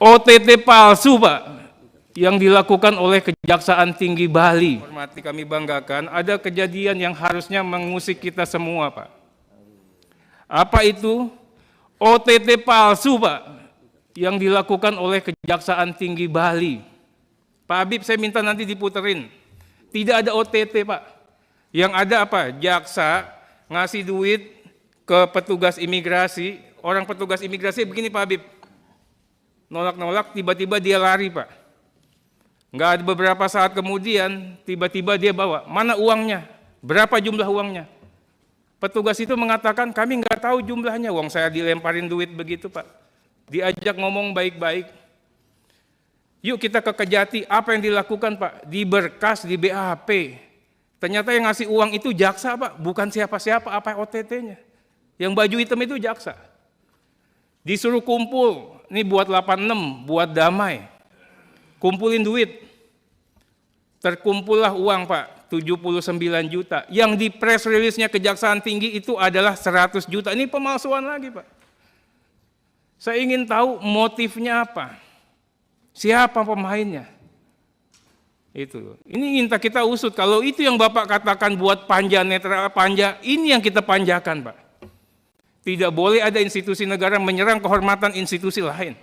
OTT palsu, Pak, yang dilakukan oleh Kejaksaan Tinggi Bali. Hormati, kami banggakan, ada kejadian yang harusnya mengusik kita semua, Pak. Apa itu? OTT palsu, Pak, yang dilakukan oleh Kejaksaan Tinggi Bali. Pak Habib, saya minta nanti diputerin. Tidak ada OTT, Pak. Yang ada apa? Jaksa ngasih duit ke petugas imigrasi. Orang petugas imigrasi begini, Pak Habib. Nolak-nolak, tiba-tiba dia lari, Pak. Nggak ada, beberapa saat kemudian, tiba-tiba dia bawa. Mana uangnya? Berapa jumlah uangnya? Petugas itu mengatakan, kami nggak tahu jumlahnya. Uang saya dilemparin duit begitu, Pak. Diajak ngomong baik-baik. Yuk kita ke Kejati, apa yang dilakukan, Pak? Di berkas, di BAP. Ternyata yang ngasih uang itu jaksa, Pak. Bukan siapa-siapa, apa OTT-nya. Yang baju hitam itu jaksa. Disuruh kumpul, ini buat 86, buat damai. Kumpulin duit. Terkumpullah uang, Pak, 79 juta. Yang di press release-nya Kejaksaan Tinggi itu adalah 100 juta. Ini pemalsuan lagi, Pak. Saya ingin tahu motifnya apa. Siapa pemainnya? Itu. Ini minta kita usut. Kalau itu yang Bapak katakan buat panja netral, panja, ini yang kita panjakan, Pak. Tidak boleh ada institusi negara menyerang kehormatan institusi lain.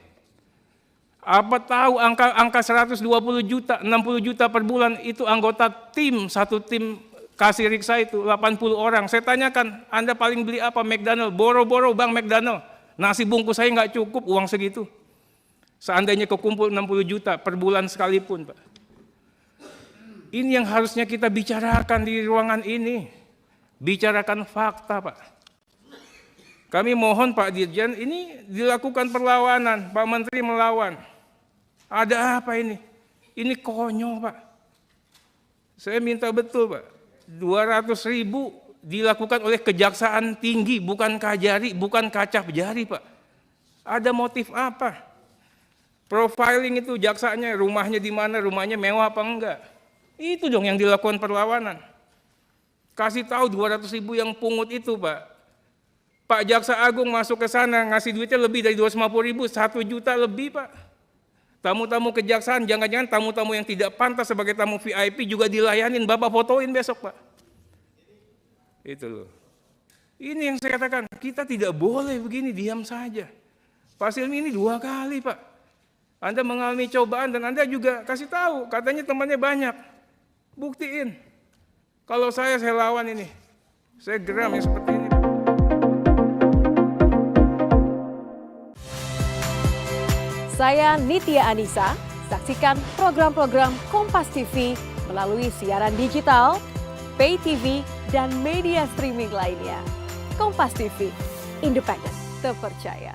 Apa tahu angka 120 juta, 60 juta per bulan itu anggota tim, satu tim kasih riksa itu 80 orang. Saya tanyakan, Anda paling beli apa? McDonald, boro-boro Bang McDonald. Nasi bungkus saya nggak cukup uang segitu. Seandainya kekumpul 60 juta per bulan sekalipun, Pak. Ini yang harusnya kita bicarakan di ruangan ini. Bicarakan fakta, Pak. Kami mohon Pak Dirjen, ini dilakukan perlawanan, Pak Menteri melawan. Ada apa ini? Ini konyol, Pak. Saya minta betul, Pak. 200.000 dilakukan oleh Kejaksaan Tinggi, bukan Kajari, bukan Kacap Jari, Pak. Ada motif apa? Profiling itu jaksanya, rumahnya di mana, rumahnya mewah apa enggak? Itu dong yang dilakukan perlawanan. Kasih tahu 200.000 yang pungut itu, Pak. Pak Jaksa Agung masuk ke sana, ngasih duitnya lebih dari 250.000, 1 juta lebih, Pak. Tamu-tamu kejaksaan, jangan-jangan tamu-tamu yang tidak pantas sebagai tamu VIP juga dilayanin, Bapak fotoin besok, Pak. Itu loh. Ini yang saya katakan, kita tidak boleh begini, diam saja. Pak Silmi ini 2 kali, Pak. Anda mengalami cobaan dan Anda juga kasih tahu, katanya temannya banyak. Buktiin. Kalau saya lawan ini. Saya geram yang seperti ini. Saya Nitya Anissa, saksikan program-program Kompas TV melalui siaran digital, pay TV, dan media streaming lainnya. Kompas TV, independen, terpercaya.